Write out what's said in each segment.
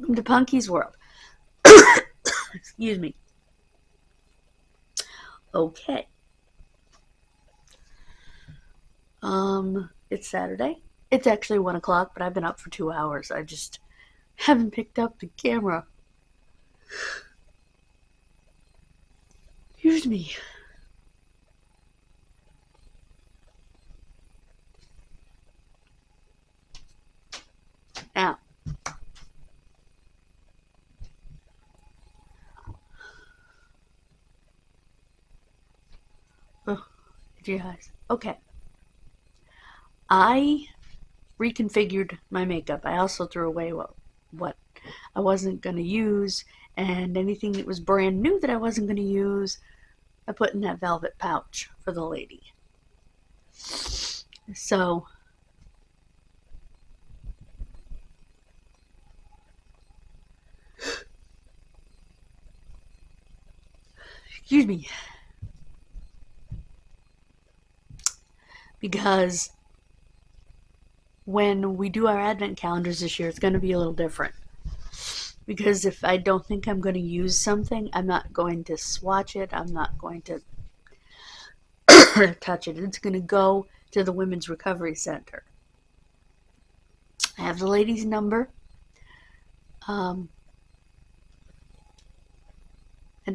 Welcome to Punky's World. Excuse me. Okay. It's Saturday. It's actually 1 o'clock, but I've been up for 2 hours. I just haven't picked up the camera. Excuse me. Now. Oh, guys. Okay. I reconfigured my makeup. I also threw away what I wasn't going to use, and anything that was brand new that I wasn't going to use, I put in that velvet pouch for the lady. So, excuse me. Because when we do our advent calendars this year, it's going to be a little different. Because if I don't think I'm going to use something, I'm not going to swatch it. I'm not going to touch it. It's going to go to the Women's Recovery Center. I have the lady's number. And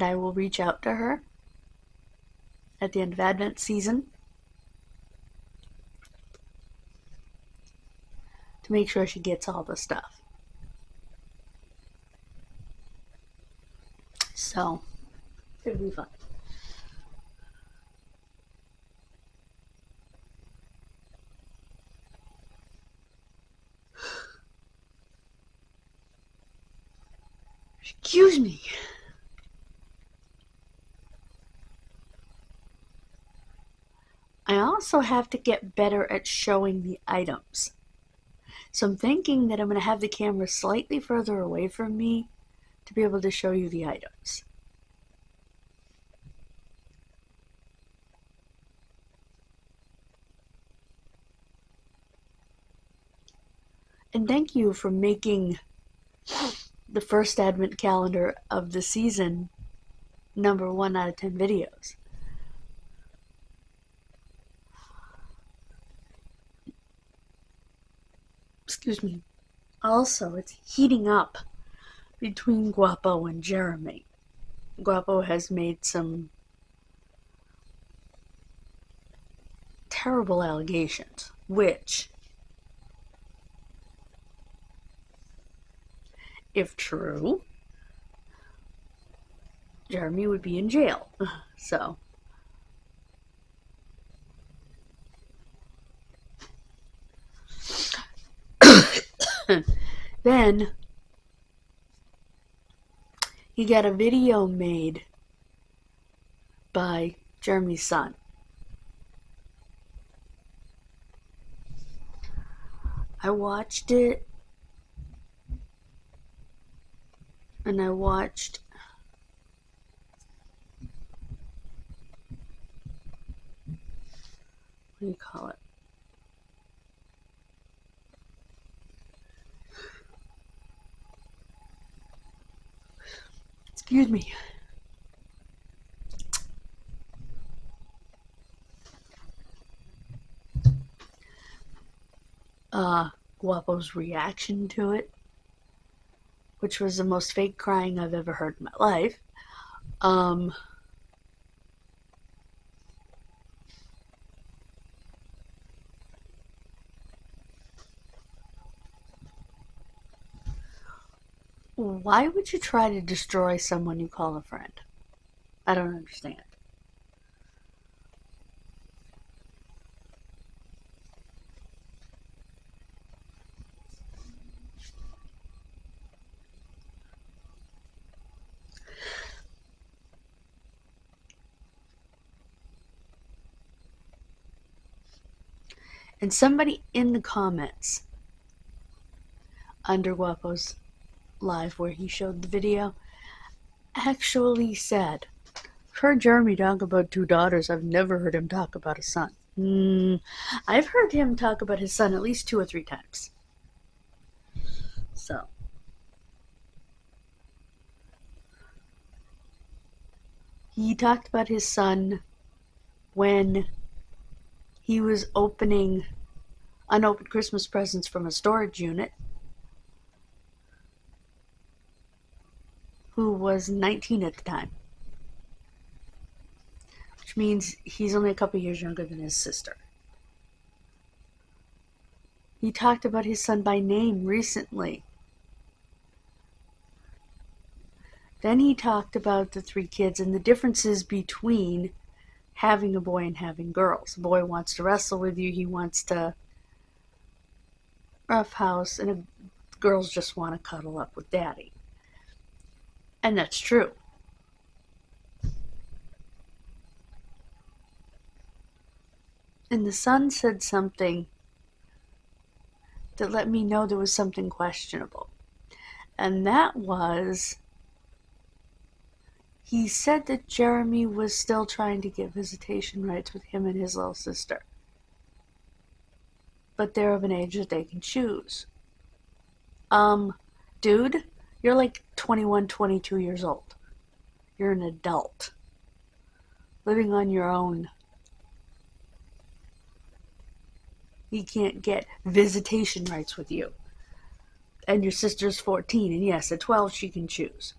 I will reach out to her at the end of Advent season to make sure she gets all the stuff. So, it'll be fun. Excuse me. I also have to get better at showing the items. So I'm thinking that I'm going to have the camera slightly further away from me to be able to show you the items. And thank you for making the first Advent calendar of the season number 1 out of 10 videos. Excuse me. Also, it's heating up between Guapo and Jeremy. Guapo has made some terrible allegations, which, if true, Jeremy would be in jail. So, then he got a video made by Jeremy's son. I watched it, and I watched what do you call it? Excuse me. Guapo's reaction to it, which was the most fake crying I've ever heard in my life. Why would you try to destroy someone you call a friend? I don't understand. And somebody in the comments under Guapo's live where he showed the video actually said, heard Jeremy talk about 2 daughters. I've never heard him talk about a son. I've heard him talk about his son at least 2 or 3 times. So, He talked about his son when he was opening unopened Christmas presents from a storage unit, who was 19 at the time, which means he's only a couple years younger than his sister. He talked about his son by name recently. Then he talked about the 3 kids and the differences between having a boy and having girls. A boy wants to wrestle with you, he wants to roughhouse, and girls just want to cuddle up with daddy. And that's true. And the son said something that let me know there was something questionable. And that was, he said that Jeremy was still trying to get visitation rights with him and his little sister. But they're of an age that they can choose. Dude, you're like 21, 22 years old. You're an adult. Living on your own. He can't get visitation rights with you. And your sister's 14, and yes, at 12 she can choose.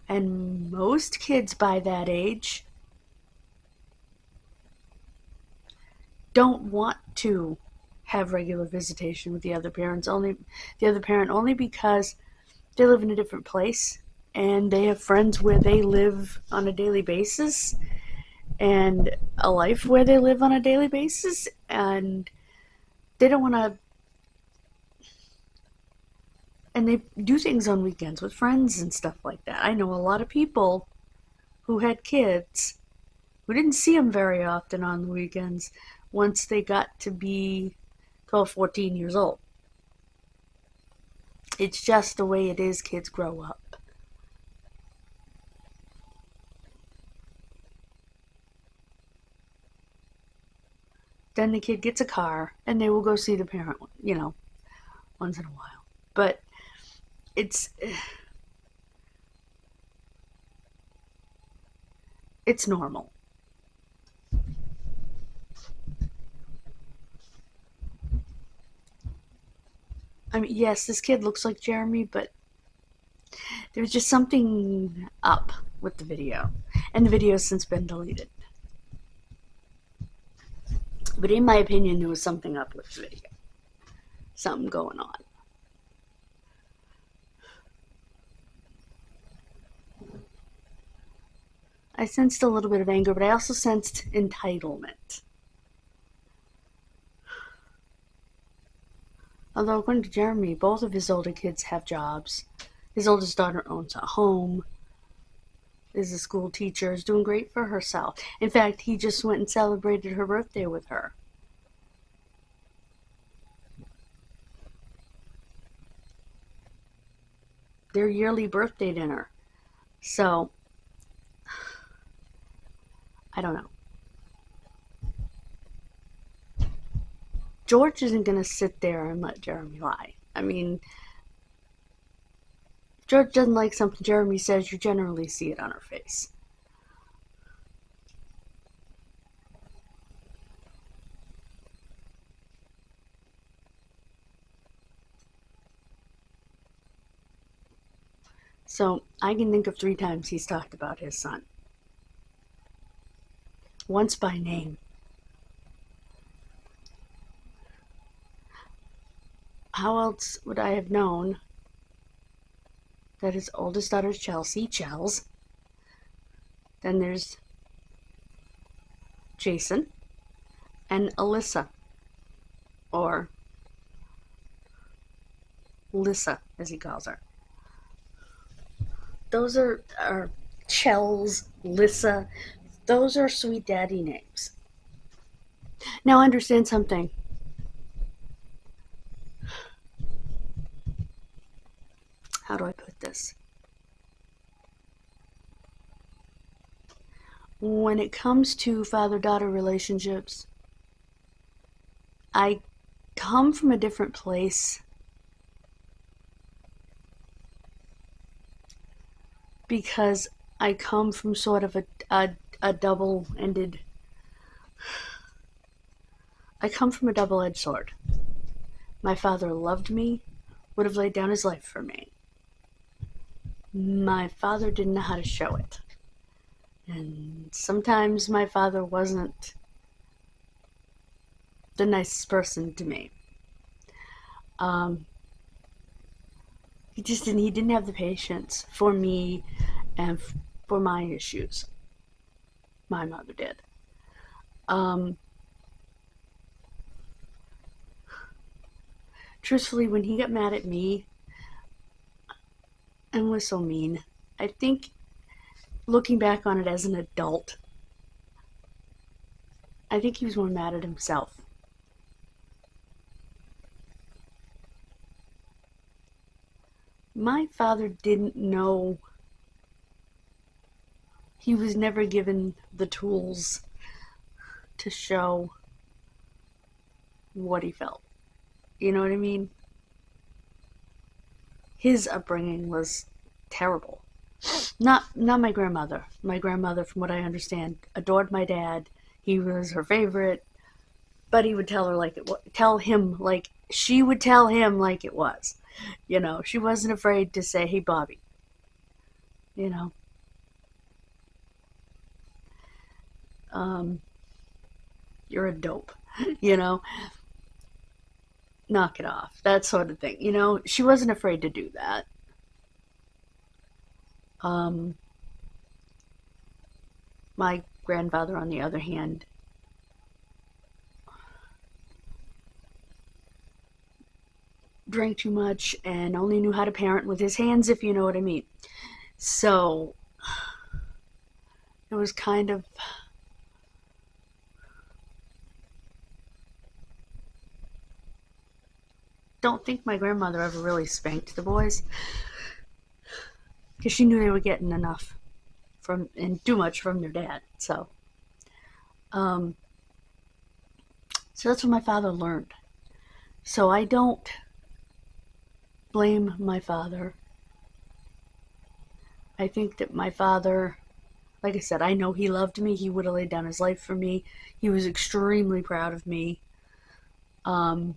And most kids by that age don't want to have regular visitation with the other parent only because they live in a different place and they have friends where they live on a daily basis and a life where they live on a daily basis, and they don't want to, and they do things on weekends with friends and stuff like that. I know a lot of people who had kids who didn't see them very often on the weekends once they got to be 12, 14 years old. It's just the way it is. Kids grow up. Then the kid gets a car and they will go see the parent, once in a while. But it's normal. I mean, yes, this kid looks like Jeremy, but there's just something up with the video. And the video has since been deleted. But in my opinion, there was something up with the video. Something going on. I sensed a little bit of anger, but I also sensed entitlement. Although, according to Jeremy, both of his older kids have jobs. His oldest daughter owns a home, is a school teacher, is doing great for herself. In fact, he just went and celebrated her birthday with her. Their yearly birthday dinner. So, I don't know. George isn't going to sit there and let Jeremy lie. I mean, if George doesn't like something Jeremy says, you generally see it on her face. So, I can think of 3 times he's talked about his son. Once by name. How else would I have known that his oldest daughter's Chels? Then there's Jason and Alyssa, or Lissa, as he calls her. Those are Chels, Lissa. Those are sweet daddy names. Now understand something. How do I put this? When it comes to father-daughter relationships, I come from a different place. because I come from sort of a double-ended, I come from a double-edged sword. My father loved me, would have laid down his life for me. My father didn't know how to show it. And sometimes my father wasn't the nicest person to me. He didn't have the patience for me and for my issues. My mother did. Truthfully, when he got mad at me and was so mean, I think looking back on it as an adult, I think he was more mad at himself. My father didn't know. He was never given the tools to show what he felt. You know what I mean? His upbringing was terrible. Not my grandmother. My grandmother, from what I understand, adored my dad. He was her favorite, but he would tell her like it was, she would tell him like it was. You know, she wasn't afraid to say, "Hey, Bobby," you know. You're a dope, you know, knock it off, that sort of thing. You know, she wasn't afraid to do that. My grandfather, on the other hand, drank too much and only knew how to parent with his hands, if you know what I mean. So it was kind of, don't think my grandmother ever really spanked the boys because she knew they were getting enough from and too much from their dad. So that's what my father learned. So I don't blame my father. I think that my father, like I said, I know he loved me. He would have laid down his life for me. He was extremely proud of me. And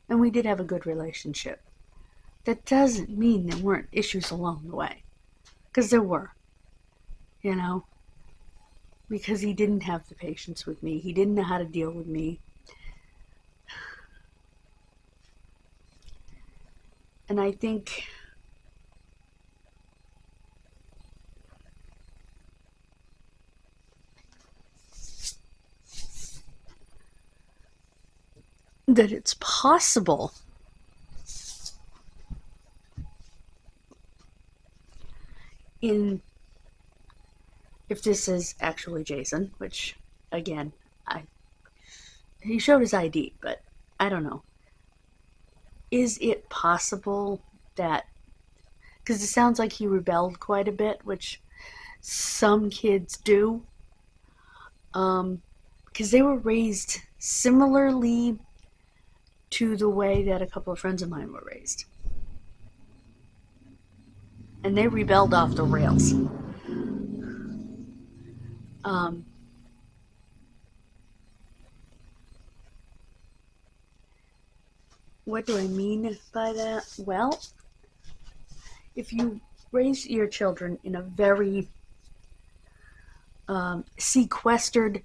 we did have a good relationship. That doesn't mean there weren't issues along the way. Because there were, you know. Because he didn't have the patience with me. He didn't know how to deal with me. And I think that it's possible if this is actually Jason, which again, he showed his ID, but I don't know. Is it possible that, because it sounds like he rebelled quite a bit, which some kids do, because they were raised similarly to the way that a couple of friends of mine were raised. And they rebelled off the rails. What do I mean by that? Well, if you raise your children in a very sequestered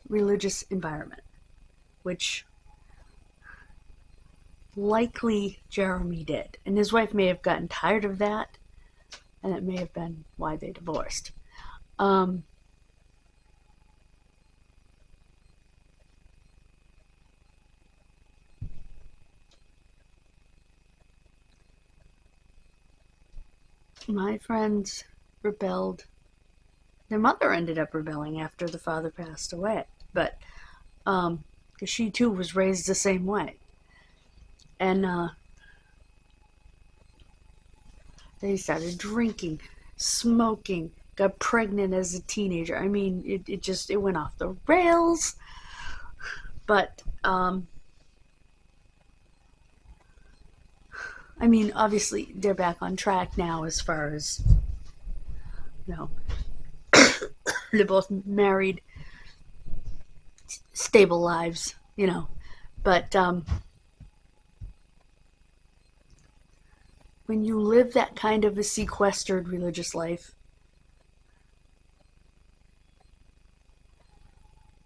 religious environment, which likely Jeremy did, and his wife may have gotten tired of that, and it may have been why they divorced. My friends rebelled. Their mother ended up rebelling after the father passed away, but because she too was raised the same way, and they started drinking, smoking, got pregnant as a teenager. I mean, it went off the rails. But I I mean, obviously, they're back on track now as far as, you know, they're both married, stable lives, you know. But when you live that kind of a sequestered religious life,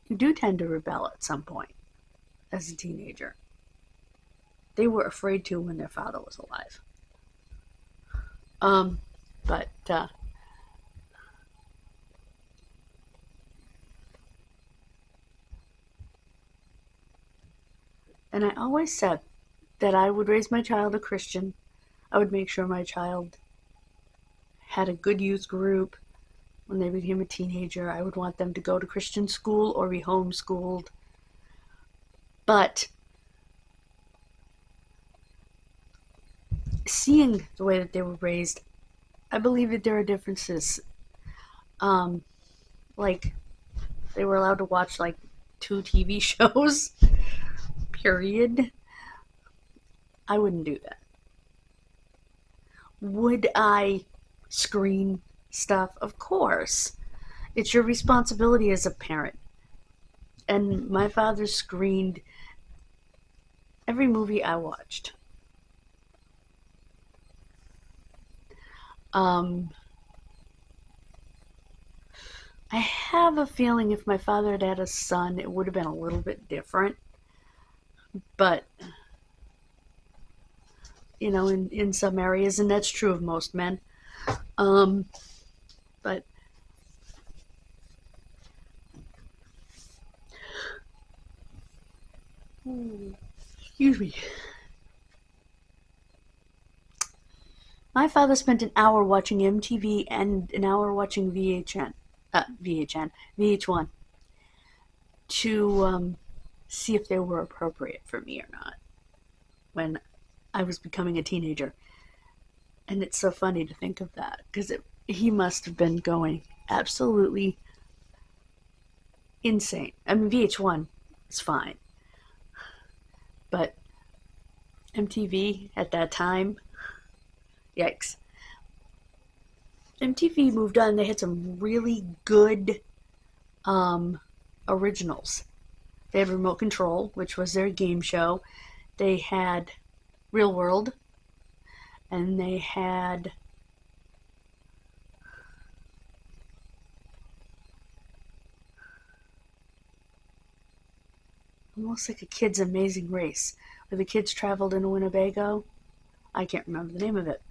you do tend to rebel at some point as a teenager. They were afraid to when their father was alive. But and I always said that I would raise my child a Christian. I would make sure my child had a good youth group when they became a teenager. I would want them to go to Christian school or be homeschooled. But seeing the way that they were raised, I believe that there are differences. Like, they were allowed to watch like 2 TV shows, period. I wouldn't do that. Would I screen stuff? Of course. It's your responsibility as a parent. And my father screened every movie I watched. I have a feeling if my father had had a son, it would have been a little bit different. But, you know, in some areas, and that's true of most men. But excuse me. My father spent an hour watching MTV and an hour watching VH1 to see if they were appropriate for me or not when I was becoming a teenager. And it's so funny to think of that because he must have been going absolutely insane. I mean, VH1 is fine, but MTV at that time, yikes. MTV moved on. They had some really good originals. They had Remote Control, which was their game show. They had Real World, and they had almost like a Kid's Amazing Race, where the kids traveled in Winnebago. I can't remember the name of it.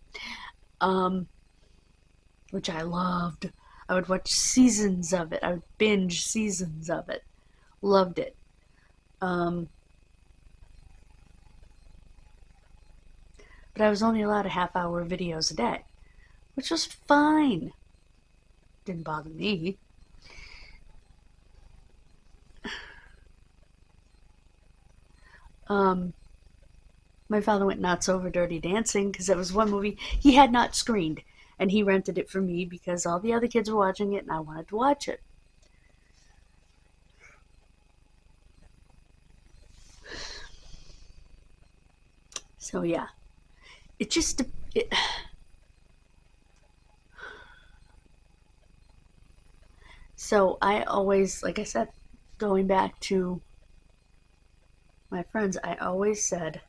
Which I loved. I would watch seasons of it. I would binge seasons of it. Loved it. But I was only allowed a half-hour videos a day, which was fine. Didn't bother me. My father went nuts over Dirty Dancing because that was one movie he had not screened, and he rented it for me because all the other kids were watching it and I wanted to watch it. So yeah, it just so I always, like I said, going back to my friends, I always said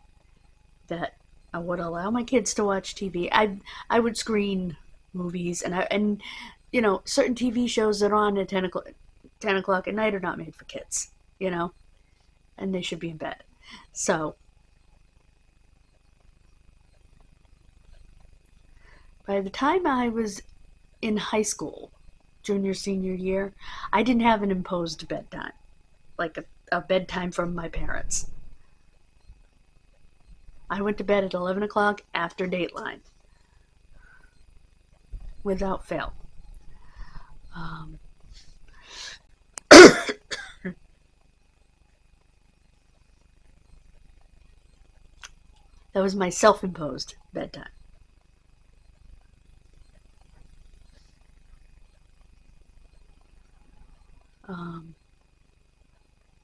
that I would allow my kids to watch TV. I would screen movies, and you know, certain TV shows that are on at 10 o'clock at night are not made for kids, you know, and they should be in bed. So by the time I was in high school, junior, senior year, I didn't have an imposed bedtime, like a bedtime from my parents. I went to bed at 11 o'clock after Dateline, without fail. That was my self-imposed bedtime.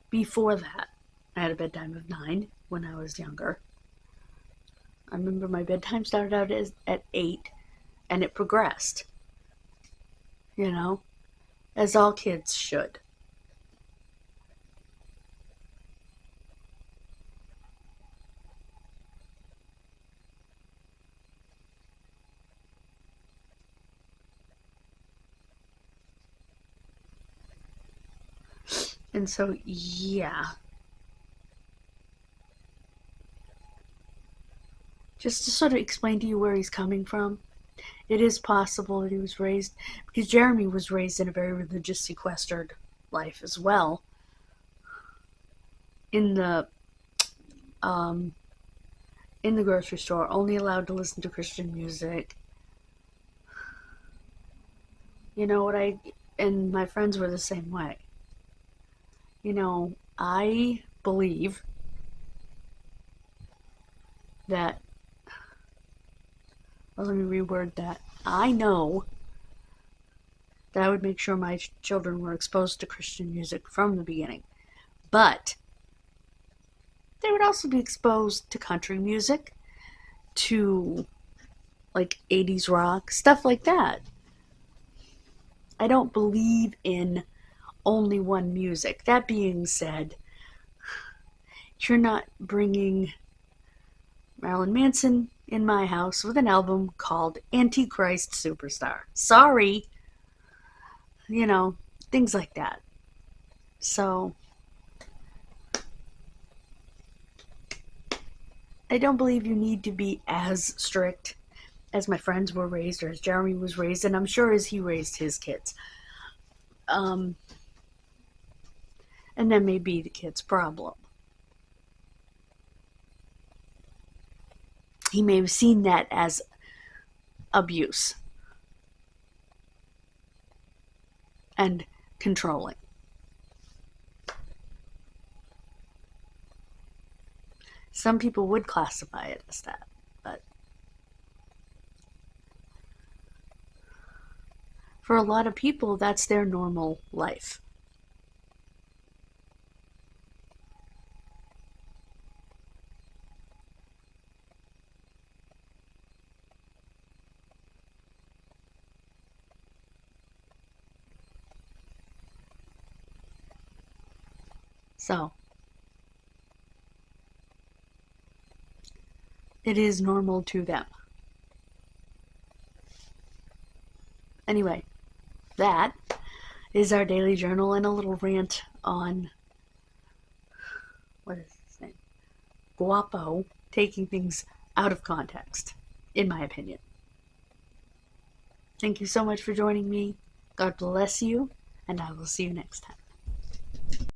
Before that, I had a bedtime of 9 when I was younger. I remember my bedtime started out at 8, and it progressed, you know, as all kids should. And so, yeah. Just to sort of explain to you where he's coming from, it is possible that he was raised, because Jeremy was raised in a very religious, sequestered life as well. In the um, in the grocery store, only allowed to listen to Christian music. You know what and my friends were the same way. I believe that, well, let me reword that. I know that I would make sure my children were exposed to Christian music from the beginning. But they would also be exposed to country music, to like 80s rock, stuff like that. I don't believe in only one music. That being said, you're not bringing Marilyn Manson in my house with an album called Antichrist Superstar. Sorry. Things like that. So, I don't believe you need to be as strict as my friends were raised, or as Jeremy was raised, and I'm sure as he raised his kids. And that may be the kid's problem. He may have seen that as abuse and controlling. Some people would classify it as that, but for a lot of people, that's their normal life. So, it is normal to them. Anyway, that is our daily journal and a little rant on, what is his name? Guapo taking things out of context, in my opinion. Thank you so much for joining me. God bless you, and I will see you next time.